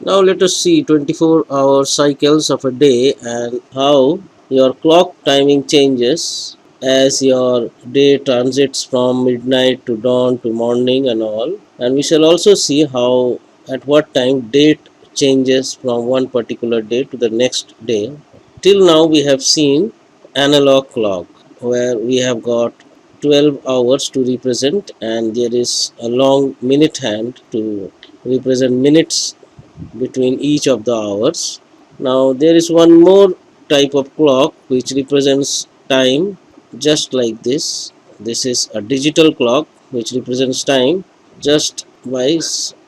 Now let us see 24-hour cycles of a day and how your clock timing changes as your day transits from midnight to dawn to morning and all. And we shall also see how at what time date changes from one particular day to the next day. Till now we have seen analog clock where we have got 12 hours to represent, and there is a long minute hand to represent minutes between each of the hours. Now there is one more type of clock which represents time just like this. This is a digital clock which represents time just by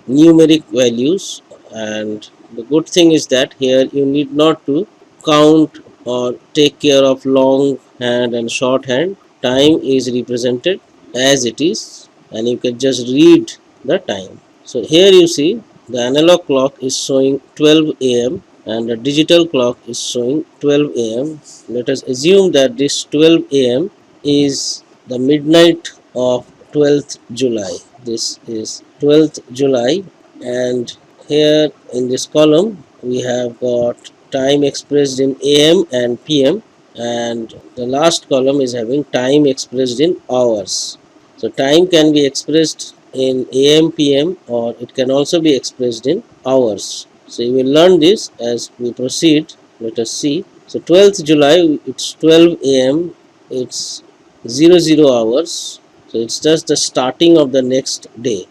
numeric values, and the good thing is that here you need not to count or take care of long hand and short hand. Time is represented as it is and you can just read the time. So here you see the analog clock is showing 12 am and the digital clock is showing 12 am. Let us assume that this 12 am is the midnight of 12th July. This is 12th July, and here in this column we have got time expressed in am and pm, and the last column is having time expressed in hours. So time can be expressed in AM, PM, or it can also be expressed in hours. So you will learn this as we proceed. Let us see. So 12th July, it's 12 AM, it's 00 hours. So it's just the starting of the next day.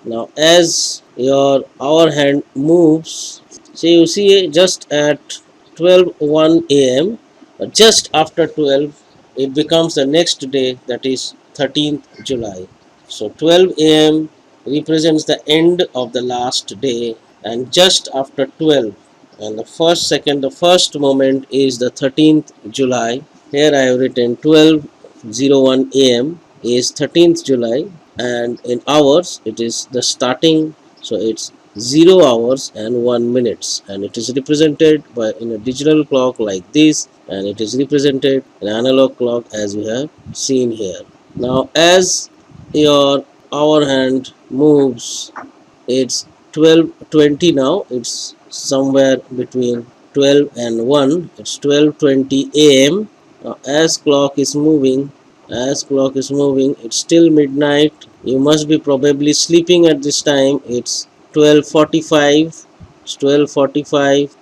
Now as your hour hand moves, so you see just at 12:01 am, just after 12, it becomes the next day, that is 13th July. So 12 am represents the end of the last day, and just after 12 and the first second, the first moment is the 13th July. Here I have written 12:01 am is 13th July, and in hours it is the starting, so it's 0 hours and 1 minutes, and it is represented by in a digital clock like this, and it is represented in analog clock as we have seen here. Now as your hour hand moves, it's 12:20 now, it's somewhere between 12 and 1, it's 12:20 am. Now as clock is moving, it's still midnight. You must be probably sleeping at this time. It's 12:45. It's 12:45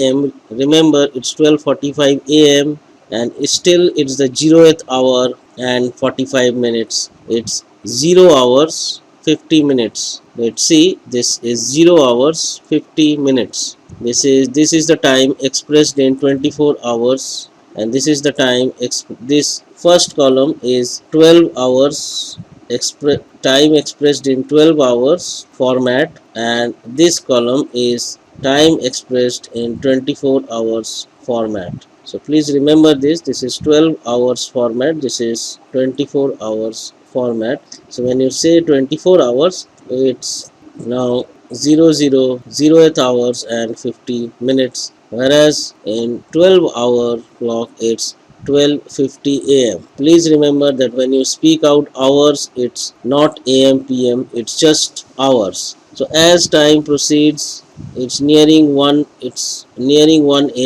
am. Remember, it's 12:45 am, and still it's the 0th hour and 45 minutes. It's 0 hours 50 minutes. Let's see. This is 0 hours 50 minutes. This is the time expressed in 24 hours, and this is the time. This first column is 12 hours time expressed in 12 hours format, and this column is time expressed in 24 hours format. So please remember this is 12 hours format, this is 24 hours format. So when you say 24 hours, it's now 0th hours and 50 minutes, whereas in 12-hour clock it's 12:50 am. Please remember that when you speak out hours, it's not am pm, it's just hours. So as time proceeds, it's nearing 1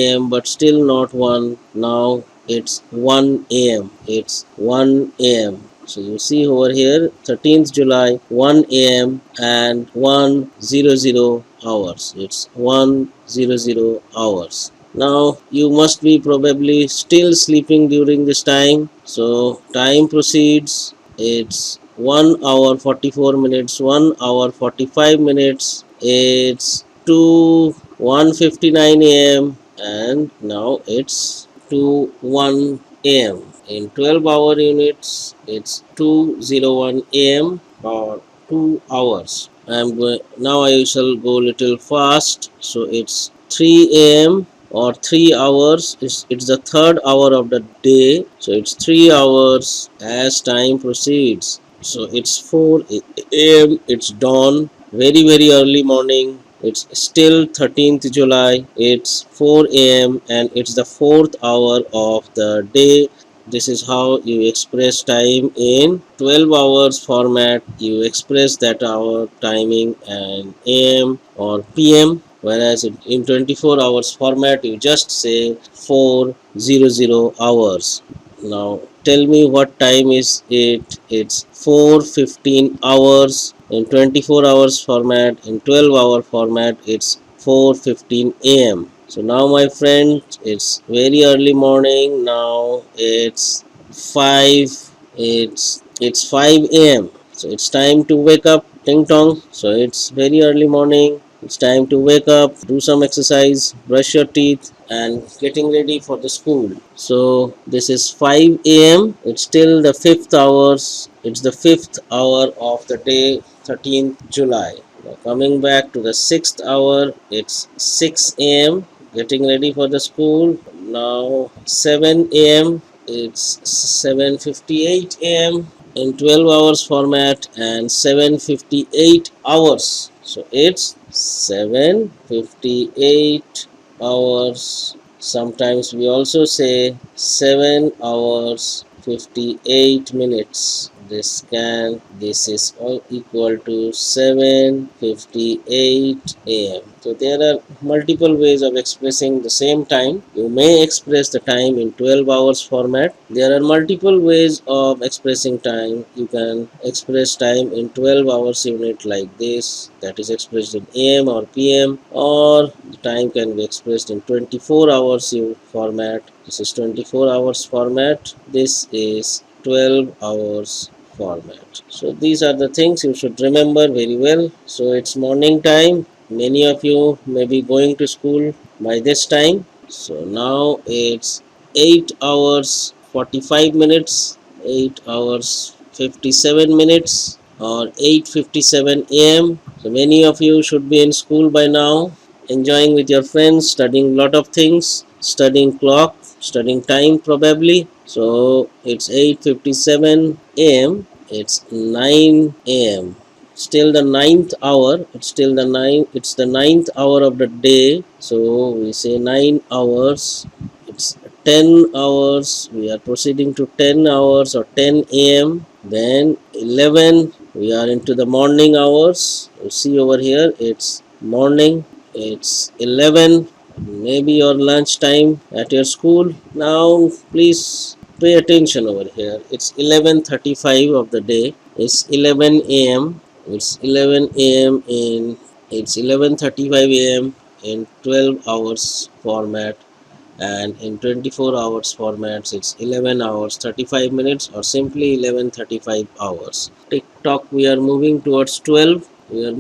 am, but still not 1. Now it's 1 am, it's 1 am. So you see over here 13th July 1 am and 1:00 hours. It's 1:00 hours. Now you must be probably still sleeping during this time. So time proceeds. It's 1 hour 44 minutes, 1 hour 45 minutes. It's 1:59 am, and now it's 2:01 am. In 12-hour units, it's 2:01 am or 2 hours. Now I shall go little fast. So it's 3 am or 3 hours. It's the third hour of the day, so it's 3 hours as time proceeds. So it's 4 am, it's dawn, very early morning. It's still 13th July, it's 4 am, and it's the fourth hour of the day. This is how you express time in 12 hours format. You express that hour timing and am or pm, whereas in 24 hours format you just say 400 hours. Now tell me what time is it? It's 4:15 hours. In 24 hours format, in 12-hour format, it's 4:15 a.m. So now my friend, it's very early morning. Now it's 5 it's 5 a.m. So it's time to wake up. Ting tong. So it's very early morning. It's time to wake up, do some exercise, brush your teeth, and getting ready for the school. So this is 5 a.m. It's still the fifth hours. It's the fifth hour of the day, 13th July. Now coming back to the sixth hour, it's 6 a.m. Getting ready for the school. Now 7 a.m. It's 7:58 a.m. in 12 hours format and 7:58 hours. So it's 7:58 hours. Sometimes we also say 7 hours 58 minutes. This is all equal to 7:58 a.m. So there are multiple ways of expressing the same time. You may express the time in 12 hours format. There are multiple ways of expressing time. You can express time in 12 hours unit like this, that is expressed in am or pm, or the time can be expressed in 24 hours format. This is 24 hours format. This is 12 hours format. So these are the things you should remember very well. So it's morning time. Many of you may be going to school by this time. So now it's 8 hours 45 minutes, 8 hours 57 minutes, or 8:57 a.m. So many of you should be in school by now, enjoying with your friends, studying lot of things, studying clock, studying time probably. So it's 8:57 a.m. It's 9 a.m. Still the ninth hour. It's the ninth hour of the day. So we say 9 hours. It's 10 hours. We are proceeding to 10 hours or 10 a.m. Then 11. We are into the morning hours. You see over here, it's morning. It's 11. Maybe your lunch time at your school. Now please pay attention over here. It's 11:35 of the day. It's 11 a.m. It's 11 a.m. It's 11:35 a.m. in 12 hours format, and in 24 hours formats it's 11 hours 35 minutes, or simply 11:35 hours. Tick tock, we are moving towards 12. Let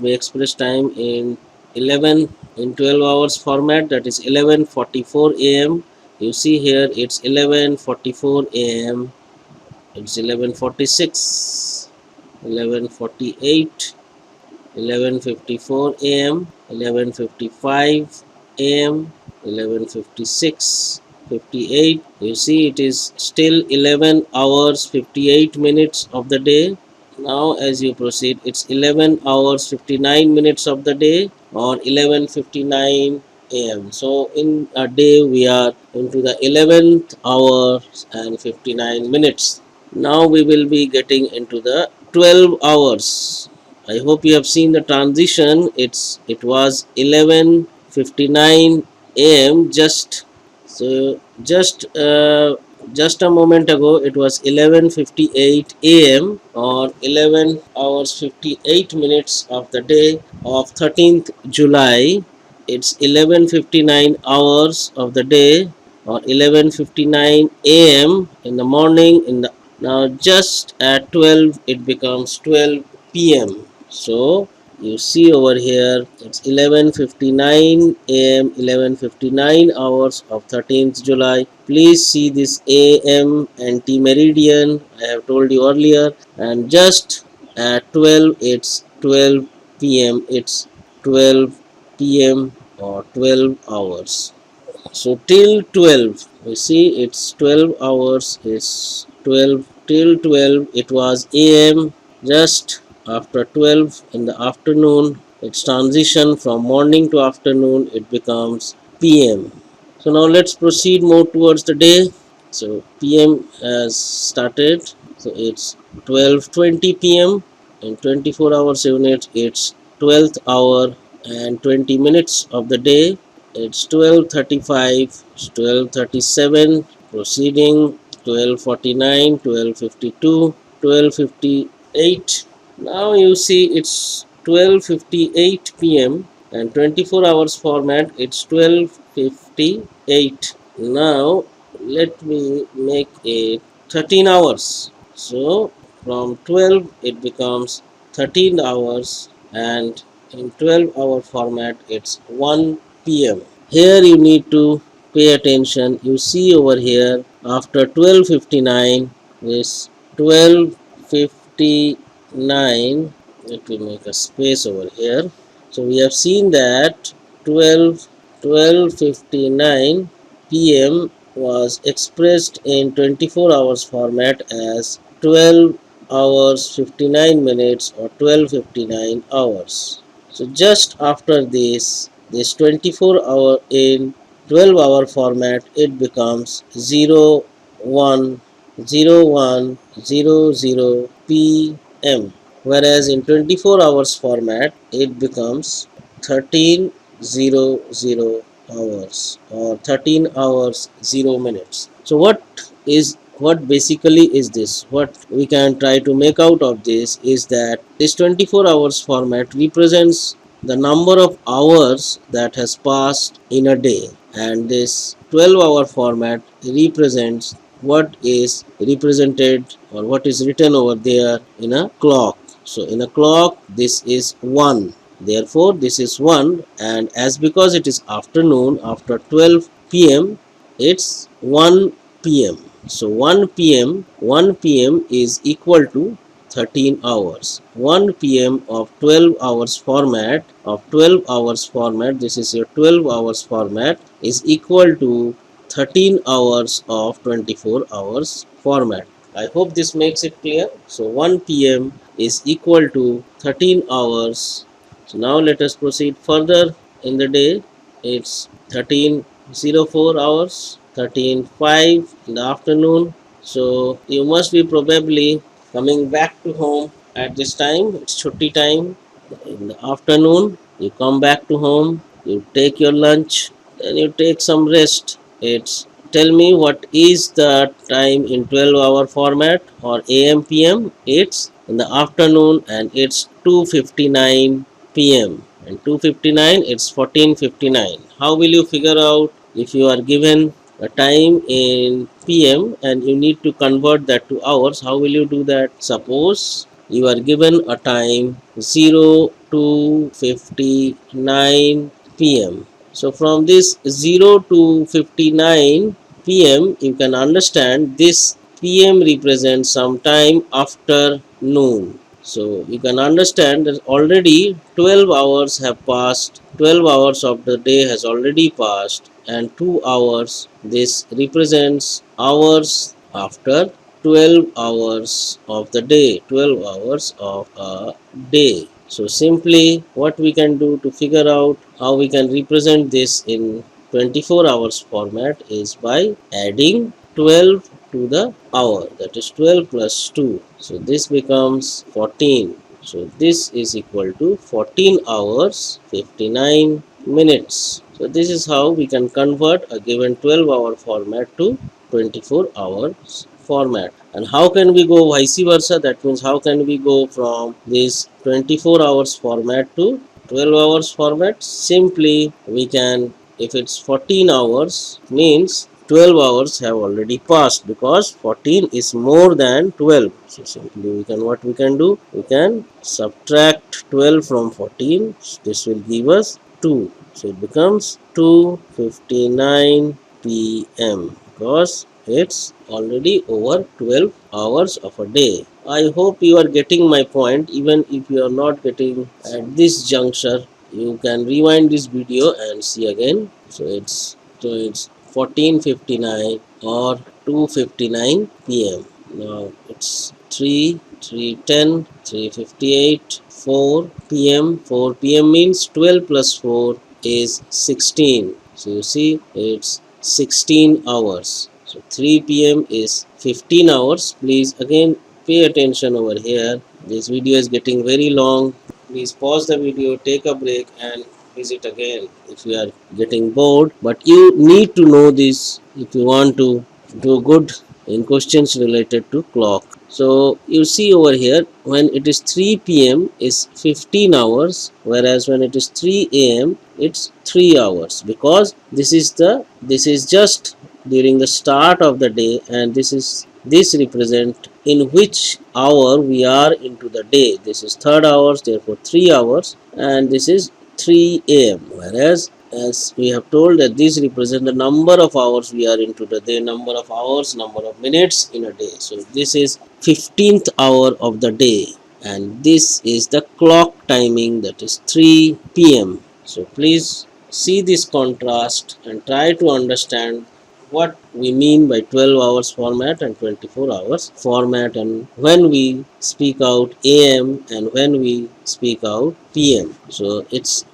me express time in 11 in 12 hours format, that is 11:44 a.m. You see here it's 11:44 a.m. It's 11:46, 11:48, 11:54 a.m., 11:55 a.m., 11:56, 58. You see it is still 11 hours 58 minutes of the day. Now as you proceed, it's 11 hours 59 minutes of the day, or 11:59 a.m. So in a day we are into the 11th hour and 59 minutes. Now we will be getting into the 12 hours. I hope you have seen the transition. It was 11:59 a.m. Just a moment ago it was 11:58 a.m. or 11 hours 58 minutes of the day of 13th July. It's 11:59 hours of the day, or 11:59 a.m. in the morning. Now just at 12 it becomes 12 p.m. So you see over here it's 11:59 a.m. 11:59 hours of 13th July. Please see this a.m. anti-meridian I have told you earlier, and just at 12 it's 12 p.m. It's 12 p.m. or 12 hours. So till 12, we see it's 12 hours, it's 12 till 12 it was am. Just after 12 in the afternoon, it's transition from morning to afternoon, it becomes pm. So now let's proceed more towards the day. So pm has started. So it's 12:20 pm. In 24 hours unit it's 12th hour and 20 minutes of the day. It's 12:35, 12:37, proceeding 12:49, 12:52, 12:58. Now you see it's 12:58 p.m. and 24 hours format it's 12:58. Now let me make it 13 hours. So from 12 it becomes 13 hours, and in 12-hour format it's 1 p.m. Here you need to pay attention. You see over here after 12:59 is 12:59. Let me make a space over here. So we have seen that 12:59 p.m. was expressed in 24 hours format as 12 hours 59 minutes or 12:59 hours. So just after this 24-hour in 12-hour format, it becomes 01:00 p.m. Whereas in 24 hours format, it becomes 13:00 hours or 13 hours 0 minutes. So what basically is this? What we can try to make out of this is that this 24 hours format represents the number of hours that has passed in a day, and this 12-hour format represents what is represented or what is written over there in a clock. So in a clock this is 1, therefore this is 1, and as because it is afternoon after 12 p.m. it's 1 p.m. So 1 p.m. is equal to 13 hours. 1 p.m. of 12 hours format this is your 12 hours format is equal to 13 hours of 24 hours format. I hope this makes it clear. So 1 p.m. is equal to 13 hours. So now let us proceed further in the day. It's 13:04 hours, 13:05 in the afternoon. So you must be probably coming back to home at this time. It's chutti time in the afternoon. You come back to home, you take your lunch, then you take some rest. It's tell me what is the time in 12-hour format or AM PM. It's in the afternoon and it's 2:59 PM, and 2:59 it's 14:59. How will you figure out if you are given a time in PM and you need to convert that to hours? How will you do that? Suppose you are given a time 0 to 59 PM. So from this 0 to 59 PM, you can understand this PM represents some time after noon. So you can understand that already 12 hours have passed, 12 hours of the day has already passed, and 2 hours, this represents hours after 12 hours of the day, 12 hours of a day. So simply what we can do to figure out how we can represent this in 24 hours format is by adding 12 to the hour, that is 12 plus 2. So this becomes 14. So this is equal to 14 hours 59 minutes. So this is how we can convert a given 12-hour format to 24 hours format. And how can we go vice versa? That means how can we go from this 24 hours format to 12 hours format? Simply we can, if it's 14 hours, means 12 hours have already passed because 14 is more than 12. So simply we can, what we can do, we can subtract 12 from 14. This will give us 2. So it becomes 2:59 PM because it's already over 12 hours of a day. I hope you are getting my point. Even if you are not getting at this juncture, you can rewind this video and see again. So it's 14:59 or 2:59 PM. Now it's 3, 3:10, 3:58, 4 PM. 4 PM means 12 plus 4 is 16. So you see it's 16 hours. So 3 PM is 15 hours. Please again pay attention over here. This video is getting very long. please pause the video, take a break, and visit again if you are getting bored. But you need to know this if you want to do good in questions related to clock. So you see over here, when it is 3 p.m. is 15 hours, whereas when it is 3 a.m. it's 3 hours, because this is just during the start of the day, and this represent in which hour we are into the day. This is third hours, therefore 3 hours, and this is 3 a.m. Whereas as we have told that these represent the number of hours we are into the day, number of hours, number of minutes in a day. So this is 15th hour of the day, and this is the clock timing, that is 3 p.m. So please see this contrast and try to understand what we mean by 12 hours format and 24 hours format, and when we speak out am and when we speak out pm. So it's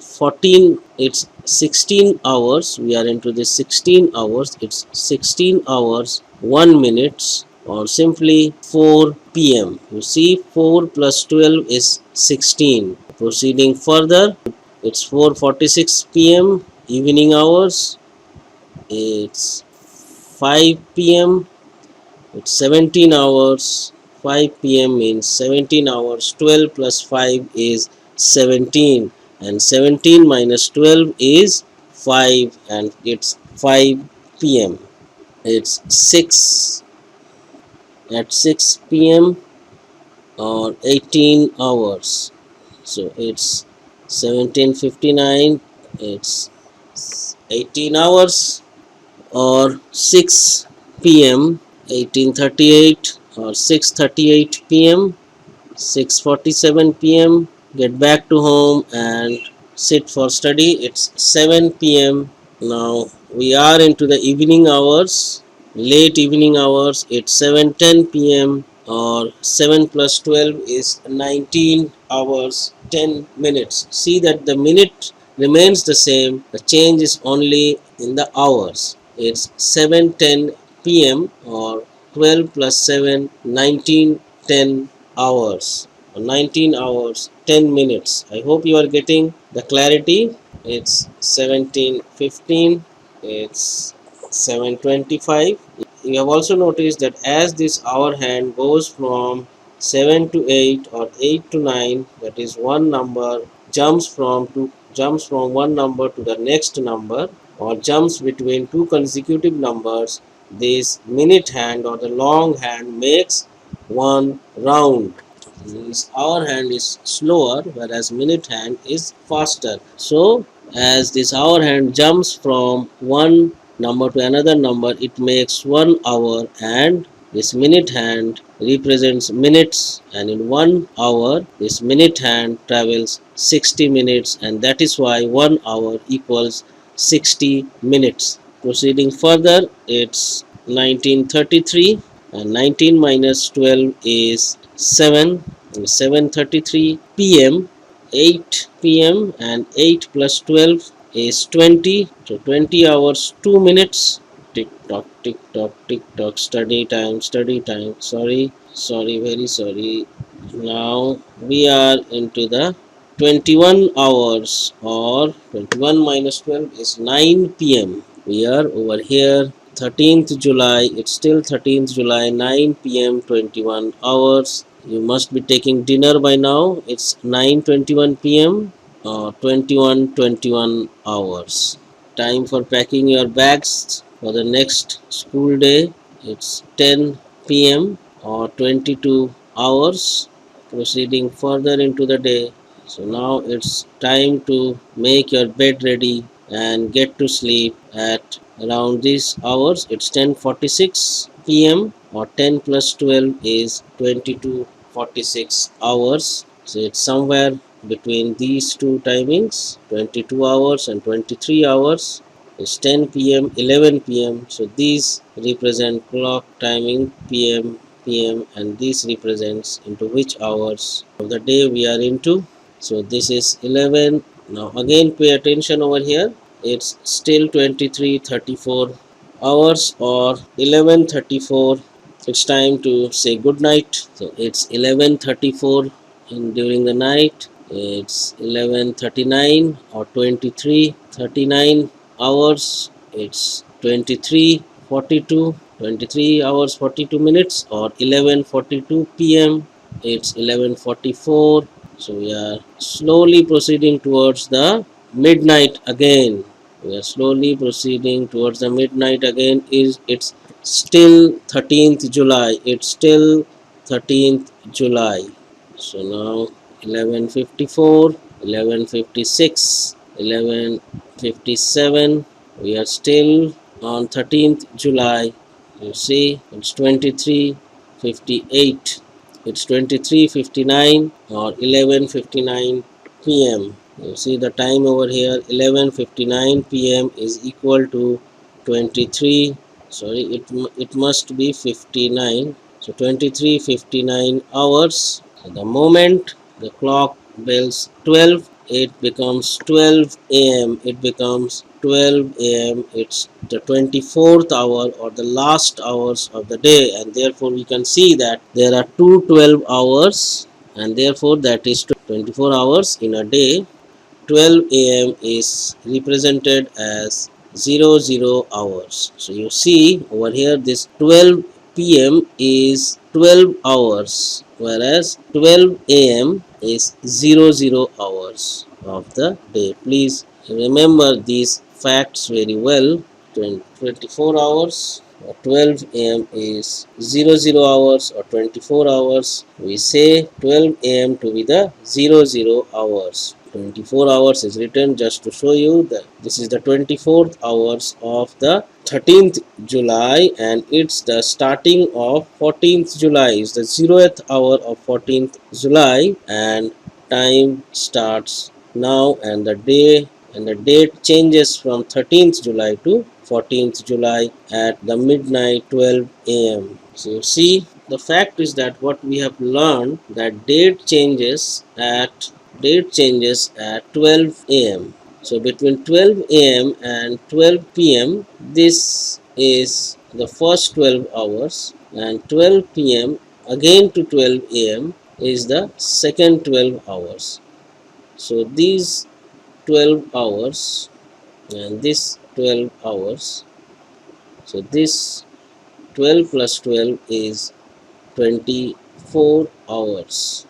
16 hours, we are into this 16 hours, it's 16 hours 1 minutes, or simply 4 p.m. You see, 4 plus 12 is 16. Proceeding further, it's 4:46 p.m. evening hours, it's 5 p.m. it's 17 hours. 5 p.m. means 17 hours. 12 plus 5 is 17, and 17 minus 12 is 5, and it's 5 p.m. It's 6 at 6 p.m. or 18 hours. So it's 17:59, it's 18 hours, or 6 p.m. 18:38, or 6:38 p.m. 6:47 p.m. get back to home and sit for study. It's 7 p.m. Now we are into the evening hours, late evening hours. It's 7:10 p.m. or 7 plus 12 is 19 hours 10 minutes. See that the minute remains the same, the change is only in the hours. It's 7:10 p.m. or 12 plus 7, 19:10 hours, 19 hours 10 minutes. I hope you are getting the clarity. It's 17:15, it's 7:25. You have also noticed that as this hour hand goes from 7 to 8 or 8 to 9, that is one number jumps from one number to the next number, or jumps between two consecutive numbers, this minute hand or the long hand makes one round. This hour hand is slower, whereas minute hand is faster. So as this hour hand jumps from one number to another number, it makes 1 hour, and this minute hand represents minutes, and in 1 hour this minute hand travels 60 minutes, and that is why 1 hour equals 60 minutes. Proceeding further, it's 1933, and 19 minus 12 is 7, 7:33 p.m. 8 p.m. and 8 plus 12 is 20. So 20 hours 2 minutes. Tick tock, tick tock, tick tock. Study time, study time. Sorry, very sorry. Now we are into the 21 hours, or 21 minus 12 is 9 p.m. We are over here 13th July, it's still 13th July, 9 p.m. 21 hours. You must be taking dinner by now. It's 9:21 p.m. or 21 hours. Time for packing your bags for the next school day. It's 10 p.m. or 22 hours. Proceeding further into the day. So now it's time to make your bed ready and get to sleep at around these hours. It's 10:46 p.m. or 10 plus 12 is 22:46 hours. So it's somewhere between these two timings, 22 hours and 23 hours. It's 10 p.m., 11 p.m. So these represent clock timing p.m., and this represents into which hours of the day we are into. So this is 11. Now again pay attention over here. It's still 23:34 hours or 11:34. It's time to say good night. So it's 11:34 during the night, it's 11:39 or 23:39 hours, it's 23:42, 23 hours 42 minutes, or 11:42 p.m., it's 11:44. So we are slowly proceeding towards the midnight again. We are slowly proceeding towards the midnight again. It's still 13th July. It's still 13th July. So now 11:54, 11:56, 11:57. We are still on 13th July. You see, it's 23:58. It's 23:59 or 11:59 p.m. You see the time over here, 11:59 p.m. is equal to 23. Sorry, it must be 59. So 23:59 hours. So the moment the clock bells 12, it becomes 12 a.m. It becomes 12 a.m. It's the 24th hour or the last hours of the day, and therefore we can see that there are two 12 hours, and therefore that is 24 hours in a day. 12 a.m. is represented as 00 hours. So you see over here, this 12 p.m. is 12 hours, whereas 12 a.m. is 00 hours of the day. Please remember these facts very well. 24 hours or 12 am is 00 hours or 24 hours. We say 12 am to be the 00 hours. 24 hours is written just to show you that this is the 24th hours of the 13th July, and it's the starting of 14th July. Is the 0th hour of 14th July, and time starts now, and the date changes from 13th July to 14th July at the midnight 12 am. So you see, the fact is that what we have learned, that date changes at 12 am. So between 12 am and 12 pm, this is the first 12 hours, and 12 pm again to 12 am is the second 12 hours. So these 12 hours and this 12 hours, so this 12 plus 12 is 24 hours.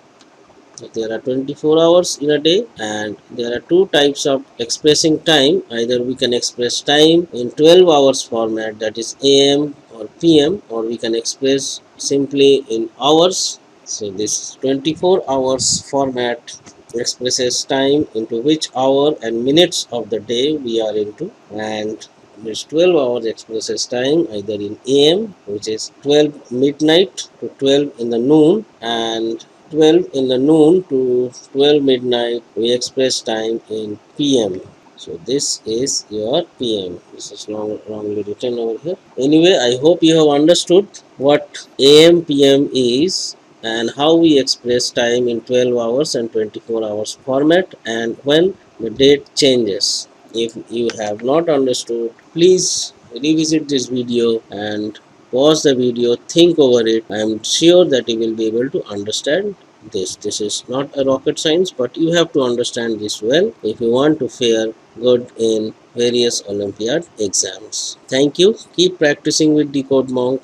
So there are 24 hours in a day, and there are two types of expressing time. Either we can express time in 12 hours format, that is am or pm, or we can express simply in hours. So this 24 hours format expresses time into which hour and minutes of the day we are into, and this 12 hours expresses time either in am, which is 12 midnight to 12 in the noon, and 12 in the noon to 12 midnight we express time in pm. So this is your pm. This is wrongly written over here. Anyway, I hope you have understood what am pm is and how we express time in 12 hours and 24 hours format, and when the date changes. If you have not understood, please revisit this video and pause the video, think over it. I am sure that you will be able to understand this. This is not a rocket science, but you have to understand this well if you want to fare good in various Olympiad exams. Thank you. Keep practicing with Decode Monk.